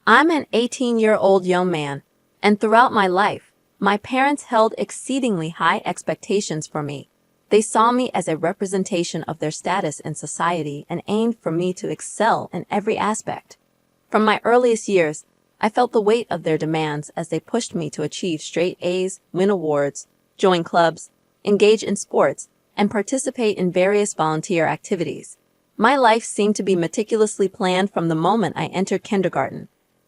I'm an 18-year-old young man, and throughout my life, my parents held exceedingly high expectations for me. They saw me as a representation of their status in society and aimed for me to excel in every aspect. From my earliest years, I felt the weight of their demands as they pushed me to achieve straight A's, win awards, join clubs, engage in sports, and participate in various volunteer activities. My life seemed to be meticulously planned from the moment I entered kindergarten.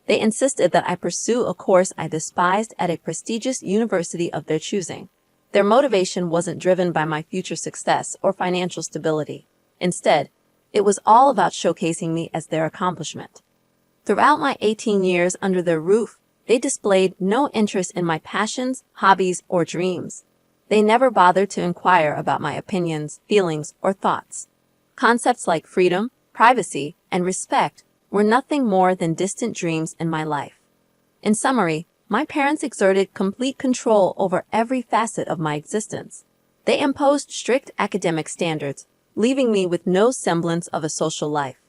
They insisted that I pursue a course I despised at a prestigious university of their choosing. Their motivation wasn't driven by my future success or financial stability. Instead, it was all about showcasing me as their accomplishment. Throughout my 18 years under their roof, they displayed no interest in my passions, hobbies, or dreams. They never bothered to inquire about my opinions, feelings, or thoughts. Concepts like freedom, privacy, and respect were nothing more than distant dreams in my life. In summary, my parents exerted complete control over every facet of my existence. They imposed strict academic standards, leaving me with no semblance of a social life.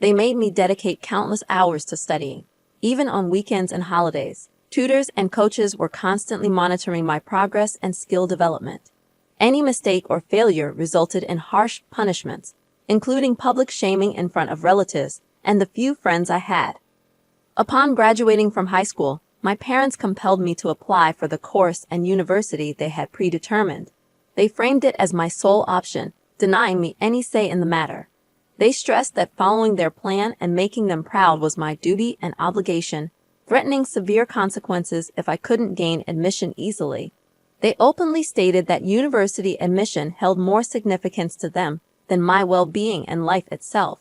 They made me dedicate countless hours to studying, even on weekends and holidays. Tutors and coaches were constantly monitoring my progress and skill development. Any mistake or failure resulted in harsh punishments, including public shaming in front of relatives and the few friends I had. Upon graduating from high school, my parents compelled me to apply for the course and university they had predetermined. They framed it as my sole option, denying me any say in the matter. They stressed that following their plan and making them proud was my duty and obligation, threatening severe consequences if I couldn't gain admission easily. They openly stated that university admission held more significance to them than my well-being and life itself.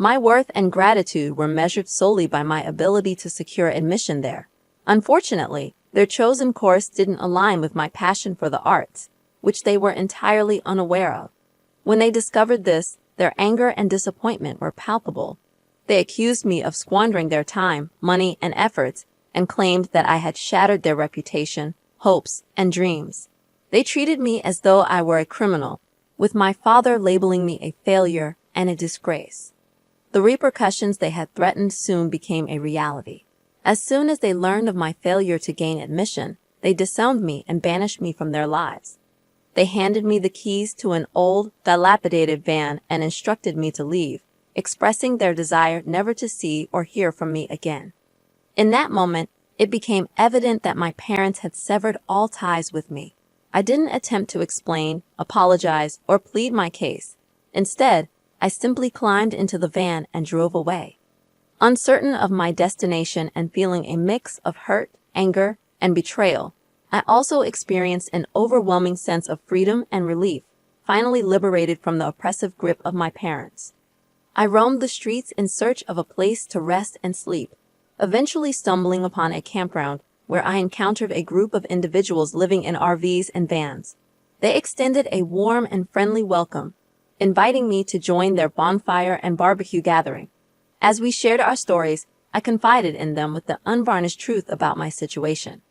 My worth and gratitude were measured solely by my ability to secure admission there. Unfortunately, their chosen course didn't align with my passion for the arts, which they were entirely unaware of. When they discovered this, their anger and disappointment were palpable. They accused me of squandering their time, money, and efforts, and claimed that I had shattered their reputation, hopes, and dreams. They treated me as though I were a criminal, with my father labeling me a failure and a disgrace. The repercussions they had threatened soon became a reality. As soon as they learned of my failure to gain admission, they disowned me and banished me from their lives. They handed me the keys to an old, dilapidated van and instructed me to leave, expressing their desire never to see or hear from me again. In that moment, it became evident that my parents had severed all ties with me. I didn't attempt to explain, apologize, or plead my case. Instead, I simply climbed into the van and drove away. Uncertain of my destination and feeling a mix of hurt, anger, and betrayal, I also experienced an overwhelming sense of freedom and relief, finally liberated from the oppressive grip of my parents. I roamed the streets in search of a place to rest and sleep, eventually stumbling upon a campground where I encountered a group of individuals living in RVs and vans. They extended a warm and friendly welcome, inviting me to join their bonfire and barbecue gathering. As we shared our stories, I confided in them with the unvarnished truth about my situation.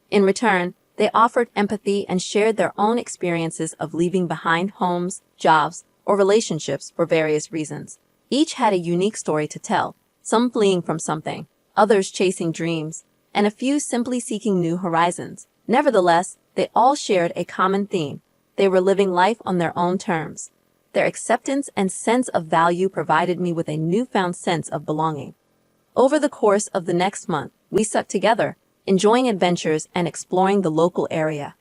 In return, they offered empathy and shared their own experiences of leaving behind homes, jobs, or relationships for various reasons. Each had a unique story to tell, some fleeing from something, others chasing dreams, and a few simply seeking new horizons. Nevertheless, they all shared a common theme. They were living life on their own terms. Their acceptance and sense of value provided me with a newfound sense of belonging. Over the course of the next month, we stuck together, enjoying adventures and exploring the local area.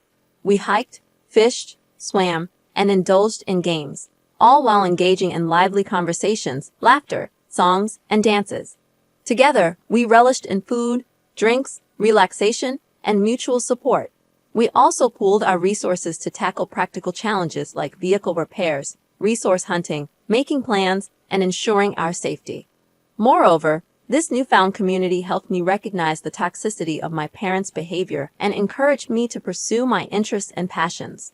We hiked, fished, swam, and indulged in games, all while engaging in lively conversations, laughter, songs, and dances. Together, we relished in food, drinks, relaxation, and mutual support. We also pooled our resources to tackle practical challenges like vehicle repairs, resource hunting, making plans, and ensuring our safety. Moreover, this newfound community helped me recognize the toxicity of my parents' behavior and encouraged me to pursue my interests and passions.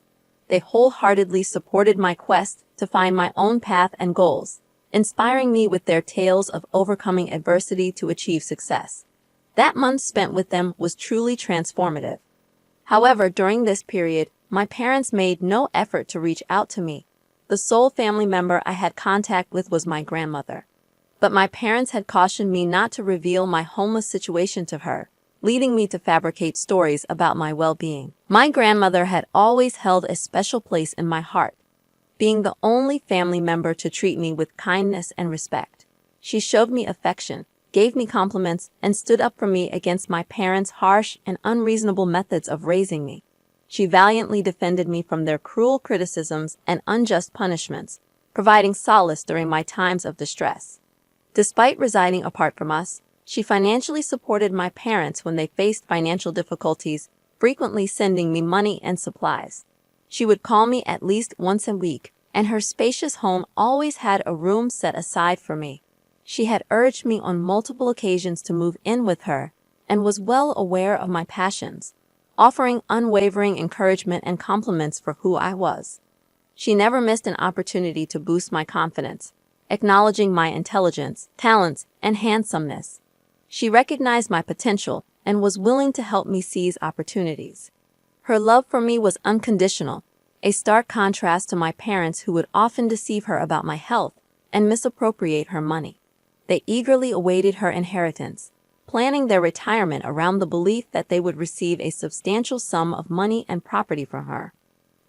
They wholeheartedly supported my quest to find my own path and goals, inspiring me with their tales of overcoming adversity to achieve success. That month spent with them was truly transformative. However, during this period, my parents made no effort to reach out to me. The sole family member I had contact with was my grandmother. But my parents had cautioned me not to reveal my homeless situation to her, leading me to fabricate stories about my well-being. My grandmother had always held a special place in my heart, being the only family member to treat me with kindness and respect. She showed me affection, gave me compliments, and stood up for me against my parents' harsh and unreasonable methods of raising me. She valiantly defended me from their cruel criticisms and unjust punishments, providing solace during my times of distress. Despite residing apart from us, she financially supported my parents when they faced financial difficulties, frequently sending me money and supplies. She would call me at least once a week, and her spacious home always had a room set aside for me. She had urged me on multiple occasions to move in with her, and was well aware of my passions, offering unwavering encouragement and compliments for who I was. She never missed an opportunity to boost my confidence, acknowledging my intelligence, talents, and handsomeness. She recognized my potential and was willing to help me seize opportunities. Her love for me was unconditional, a stark contrast to my parents who would often deceive her about my health and misappropriate her money. They eagerly awaited her inheritance, planning their retirement around the belief that they would receive a substantial sum of money and property from her.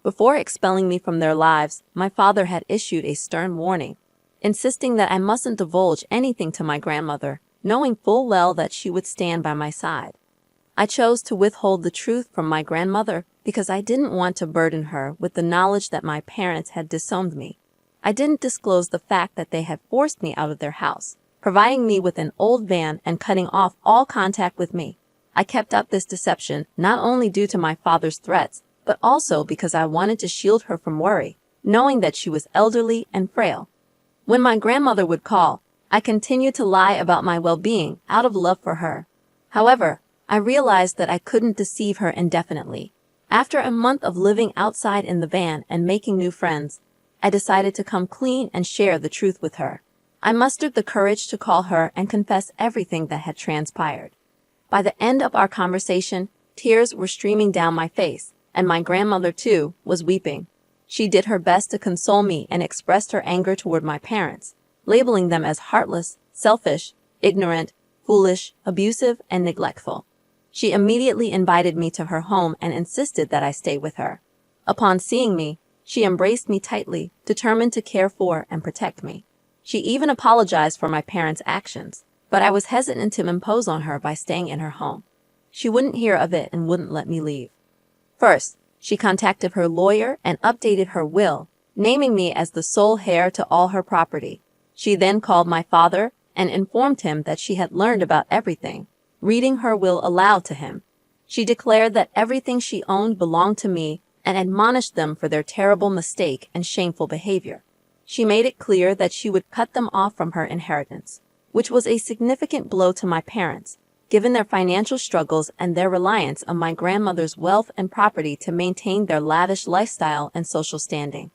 Before expelling me from their lives, my father had issued a stern warning, insisting that I mustn't divulge anything to my grandmother, knowing full well that she would stand by my side. I chose to withhold the truth from my grandmother because I didn't want to burden her with the knowledge that my parents had disowned me. I didn't disclose the fact that they had forced me out of their house, providing me with an old van and cutting off all contact with me. I kept up this deception not only due to my father's threats, but also because I wanted to shield her from worry, knowing that she was elderly and frail. When my grandmother would call, I continued to lie about my well-being out of love for her. However, I realized that I couldn't deceive her indefinitely. After a month of living outside in the van and making new friends, I decided to come clean and share the truth with her. I mustered the courage to call her and confess everything that had transpired. By the end of our conversation, tears were streaming down my face, and my grandmother, too, was weeping. She did her best to console me and expressed her anger toward my parents, labeling them as heartless, selfish, ignorant, foolish, abusive, and neglectful. She immediately invited me to her home and insisted that I stay with her. Upon seeing me, she embraced me tightly, determined to care for and protect me. She even apologized for my parents' actions, but I was hesitant to impose on her by staying in her home. She wouldn't hear of it and wouldn't let me leave. First, she contacted her lawyer and updated her will, naming me as the sole heir to all her property. She then called my father and informed him that she had learned about everything, reading her will aloud to him. She declared that everything she owned belonged to me and admonished them for their terrible mistake and shameful behavior. She made it clear that she would cut them off from her inheritance, which was a significant blow to my parents, given their financial struggles and their reliance on my grandmother's wealth and property to maintain their lavish lifestyle and social standing.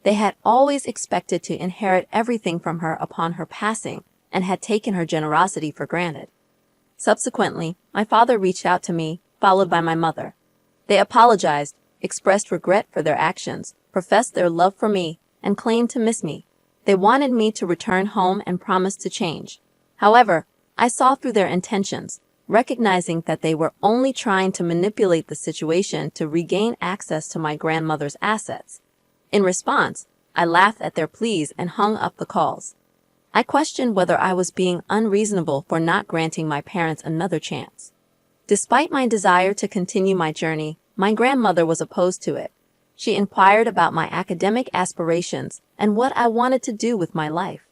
They had always expected to inherit everything from her upon her passing and had taken her generosity for granted. Subsequently, my father reached out to me, followed by my mother. They apologized, expressed regret for their actions, professed their love for me, and claimed to miss me. They wanted me to return home and promised to change. However, I saw through their intentions, recognizing that they were only trying to manipulate the situation to regain access to my grandmother's assets. In response, I laughed at their pleas and hung up the calls. I questioned whether I was being unreasonable for not granting my parents another chance. Despite my desire to continue my journey, my grandmother was opposed to it. She inquired about my academic aspirations and what I wanted to do with my life.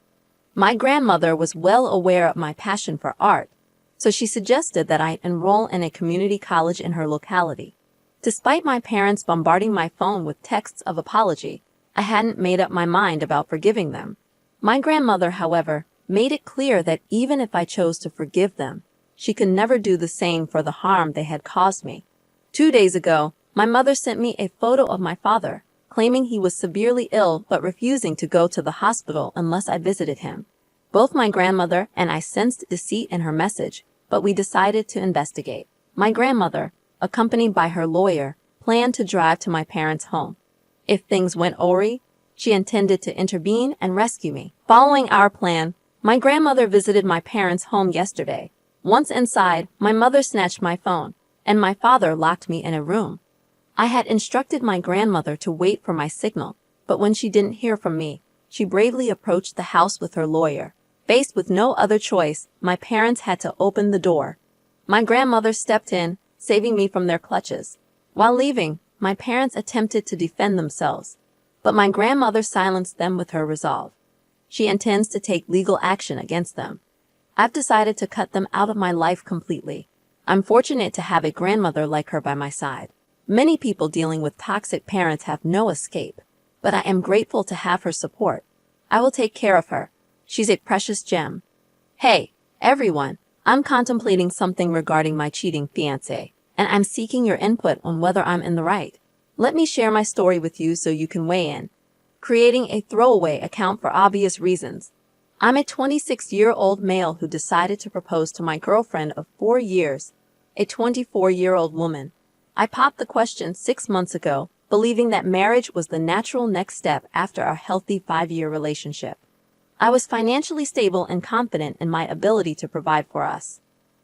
My grandmother was well aware of my passion for art, so she suggested that I enroll in a community college in her locality. Despite my parents bombarding my phone with texts of apology, I hadn't made up my mind about forgiving them. My grandmother, however, made it clear that even if I chose to forgive them, she could never do the same for the harm they had caused me. 2 days ago, my mother sent me a photo of my father, claiming he was severely ill but refusing to go to the hospital unless I visited him. Both my grandmother and I sensed deceit in her message, but we decided to investigate. My grandmother, accompanied by her lawyer, planned to drive to my parents' home. If things went awry, she intended to intervene and rescue me. Following our plan, My grandmother visited my parents' home yesterday. Once inside, my mother snatched my phone, and my father locked me in a room. I had instructed my grandmother to wait for my signal, but when she didn't hear from me, she bravely approached the house with her lawyer. Faced with no other choice, my parents had to open the door. My grandmother stepped in, saving me from their clutches. While leaving, my parents attempted to defend themselves, but my grandmother silenced them with her resolve. She intends to take legal action against them. I've decided to cut them out of my life completely. I'm fortunate to have a grandmother like her by my side. Many people dealing with toxic parents have no escape, but I am grateful to have her support. I will take care of her. She's a precious gem. Hey, everyone, I'm contemplating something regarding my cheating fiancé, and I'm seeking your input on whether I'm in the right. Let me share my story with you so you can weigh in. Creating a throwaway account for obvious reasons. I'm a 26-year-old male who decided to propose to my girlfriend of 4 years, a 24-year-old woman. I popped the question 6 months ago, believing that marriage was the natural next step after our healthy 5-year relationship. I was financially stable and confident in my ability to provide for us.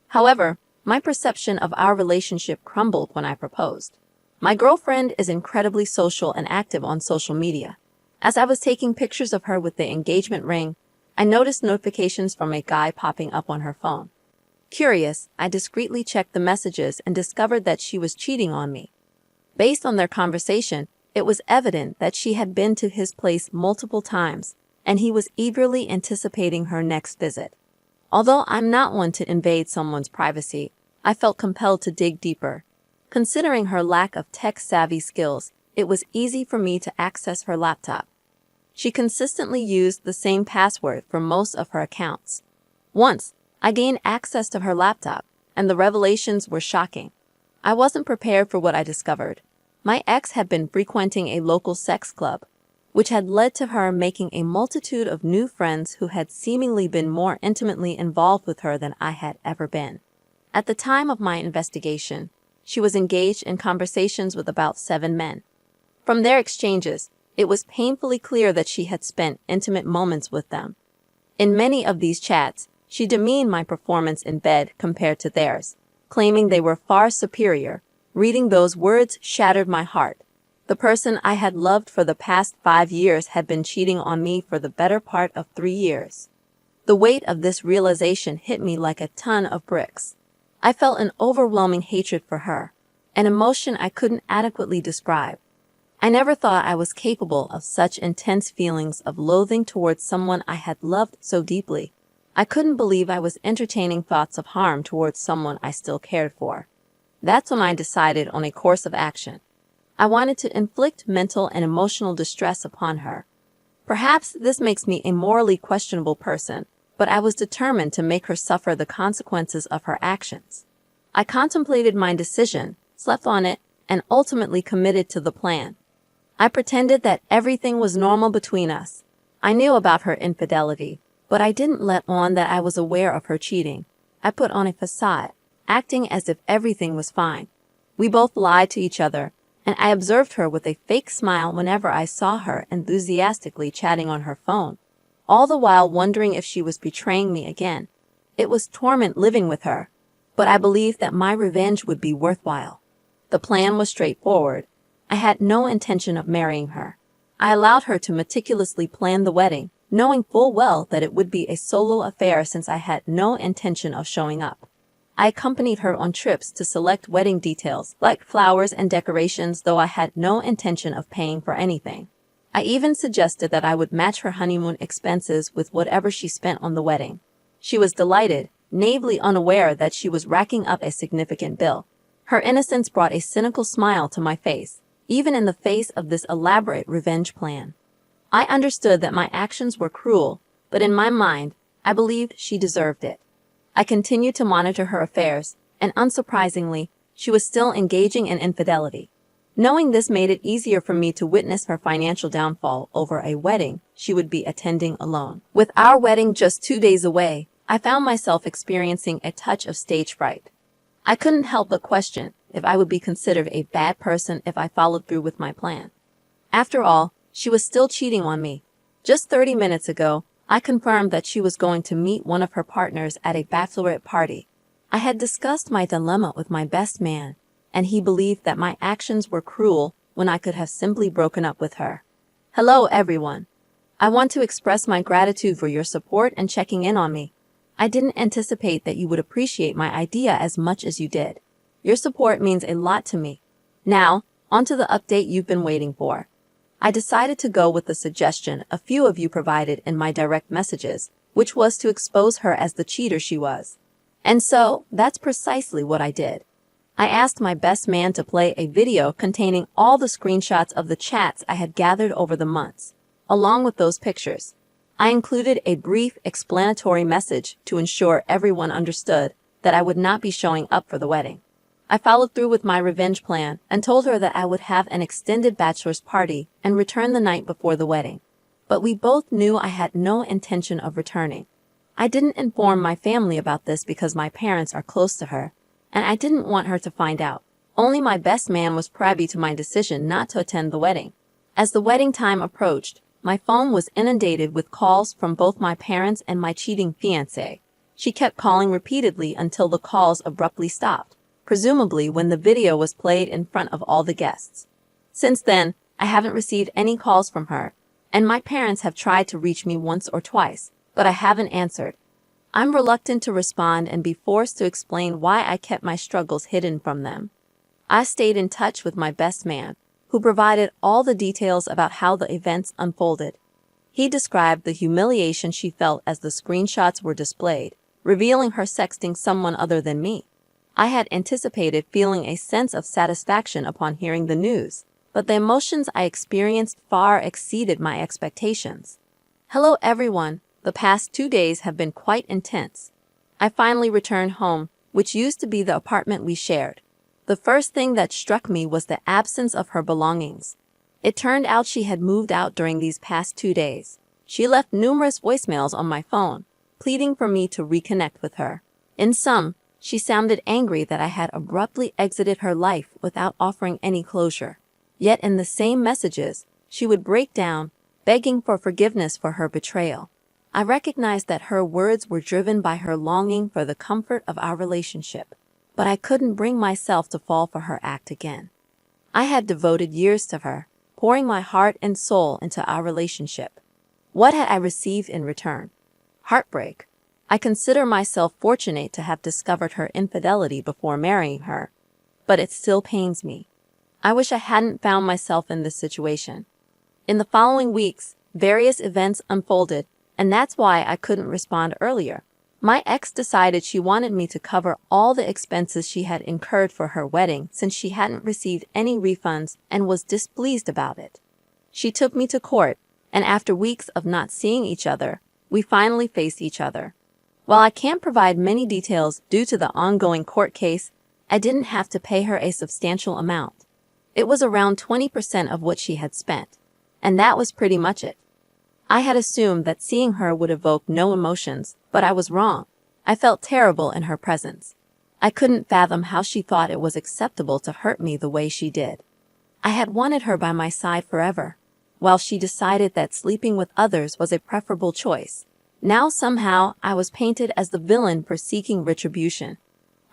However, my perception of our relationship crumbled when I proposed. My girlfriend is incredibly social and active on social media. As I was taking pictures of her with the engagement ring, I noticed notifications from a guy popping up on her phone. Curious, I discreetly checked the messages and discovered that she was cheating on me. Based on their conversation, it was evident that she had been to his place multiple times, and he was eagerly anticipating her next visit. Although I'm not one to invade someone's privacy, I felt compelled to dig deeper. Considering her lack of tech-savvy skills, it was easy for me to access her laptop. She consistently used the same password for most of her accounts. Once, I gained access to her laptop, and the revelations were shocking. I wasn't prepared for what I discovered. My ex had been frequenting a local sex club, which had led to her making a multitude of new friends who had seemingly been more intimately involved with her than I had ever been. At the time of my investigation, she was engaged in conversations with about 7 men. From their exchanges, it was painfully clear that she had spent intimate moments with them. In many of these chats, she demeaned my performance in bed compared to theirs, claiming they were far superior. Reading those words shattered my heart. The person I had loved for the past 5 years had been cheating on me for the better part of 3 years. The weight of this realization hit me like a ton of bricks. I felt an overwhelming hatred for her, an emotion I couldn't adequately describe. I never thought I was capable of such intense feelings of loathing towards someone I had loved so deeply. I couldn't believe I was entertaining thoughts of harm towards someone I still cared for. That's when I decided on a course of action. I wanted to inflict mental and emotional distress upon her. Perhaps this makes me a morally questionable person, but I was determined to make her suffer the consequences of her actions. I contemplated my decision, slept on it, and ultimately committed to the plan. I pretended that everything was normal between us. I knew about her infidelity, but I didn't let on that I was aware of her cheating. I put on a facade, acting as if everything was fine. We both lied to each other, and I observed her with a fake smile whenever I saw her enthusiastically chatting on her phone, all the while wondering if she was betraying me again. It was torment living with her, but I believed that my revenge would be worthwhile. The plan was straightforward. I had no intention of marrying her. I allowed her to meticulously plan the wedding, knowing full well that it would be a solo affair since I had no intention of showing up. I accompanied her on trips to select wedding details, like flowers and decorations, though I had no intention of paying for anything. I even suggested that I would match her honeymoon expenses with whatever she spent on the wedding. She was delighted, naively unaware that she was racking up a significant bill. Her innocence brought a cynical smile to my face, even in the face of this elaborate revenge plan. I understood that my actions were cruel, but in my mind, I believed she deserved it. I continued to monitor her affairs, and unsurprisingly, she was still engaging in infidelity. Knowing this made it easier for me to witness her financial downfall over a wedding she would be attending alone. With our wedding just 2 days away, I found myself experiencing a touch of stage fright. I couldn't help but question if I would be considered a bad person if I followed through with my plan. After all, she was still cheating on me. Just 30 minutes ago, I confirmed that she was going to meet one of her partners at a bachelorette party. I had discussed my dilemma with my best man, and he believed that my actions were cruel when I could have simply broken up with her. Hello, everyone. I want to express my gratitude for your support and checking in on me. I didn't anticipate that you would appreciate my idea as much as you did. Your support means a lot to me. Now, on to the update you've been waiting for. I decided to go with the suggestion a few of you provided in my direct messages, which was to expose her as the cheater she was. And so, that's precisely what I did. I asked my best man to play a video containing all the screenshots of the chats I had gathered over the months. Along with those pictures, I included a brief explanatory message to ensure everyone understood that I would not be showing up for the wedding. I followed through with my revenge plan and told her that I would have an extended bachelor's party and return the night before the wedding. But we both knew I had no intention of returning. I didn't inform my family about this because my parents are close to her, and I didn't want her to find out. Only my best man was privy to my decision not to attend the wedding. As the wedding time approached, my phone was inundated with calls from both my parents and my cheating fiancé. She kept calling repeatedly until the calls abruptly stopped, presumably when the video was played in front of all the guests. Since then, I haven't received any calls from her, and my parents have tried to reach me once or twice, but I haven't answered. I'm reluctant to respond and be forced to explain why I kept my struggles hidden from them. I stayed in touch with my best man, who provided all the details about how the events unfolded. He described the humiliation she felt as the screenshots were displayed, revealing her sexting someone other than me. I had anticipated feeling a sense of satisfaction upon hearing the news, but the emotions I experienced far exceeded my expectations. Hello, everyone. The past 2 days have been quite intense. I finally returned home, which used to be the apartment we shared. The first thing that struck me was the absence of her belongings. It turned out she had moved out during these past 2 days. She left numerous voicemails on my phone, pleading for me to reconnect with her. In some, she sounded angry that I had abruptly exited her life without offering any closure. Yet in the same messages, she would break down, begging for forgiveness for her betrayal. I recognized that her words were driven by her longing for the comfort of our relationship, but I couldn't bring myself to fall for her act again. I had devoted years to her, pouring my heart and soul into our relationship. What had I received in return? Heartbreak. I consider myself fortunate to have discovered her infidelity before marrying her, but it still pains me. I wish I hadn't found myself in this situation. In the following weeks, various events unfolded, and that's why I couldn't respond earlier. My ex decided she wanted me to cover all the expenses she had incurred for her wedding since she hadn't received any refunds and was displeased about it. She took me to court, and after weeks of not seeing each other, we finally faced each other. While I can't provide many details due to the ongoing court case, I didn't have to pay her a substantial amount. It was around 20% of what she had spent, and that was pretty much it. I had assumed that seeing her would evoke no emotions, but I was wrong. I felt terrible in her presence. I couldn't fathom how she thought it was acceptable to hurt me the way she did. I had wanted her by my side forever, while she decided that sleeping with others was a preferable choice. Now somehow I was painted as the villain for seeking retribution.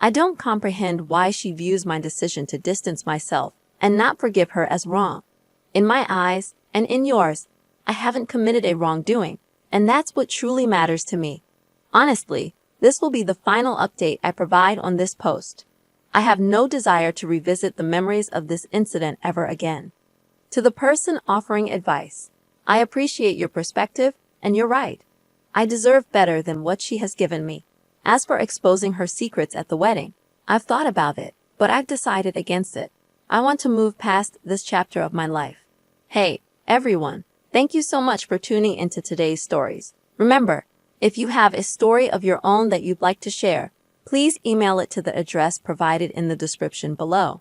I don't comprehend why she views my decision to distance myself and not forgive her as wrong. In my eyes, and in yours, I haven't committed a wrongdoing, and that's what truly matters to me. Honestly, this will be the final update I provide on this post. I have no desire to revisit the memories of this incident ever again. To the person offering advice, I appreciate your perspective, and you're right. I deserve better than what she has given me. As for exposing her secrets at the wedding, I've thought about it, but I've decided against it. I want to move past this chapter of my life. Hey, everyone. Thank you so much for tuning into today's stories. Remember, if you have a story of your own that you'd like to share, please email it to the address provided in the description below.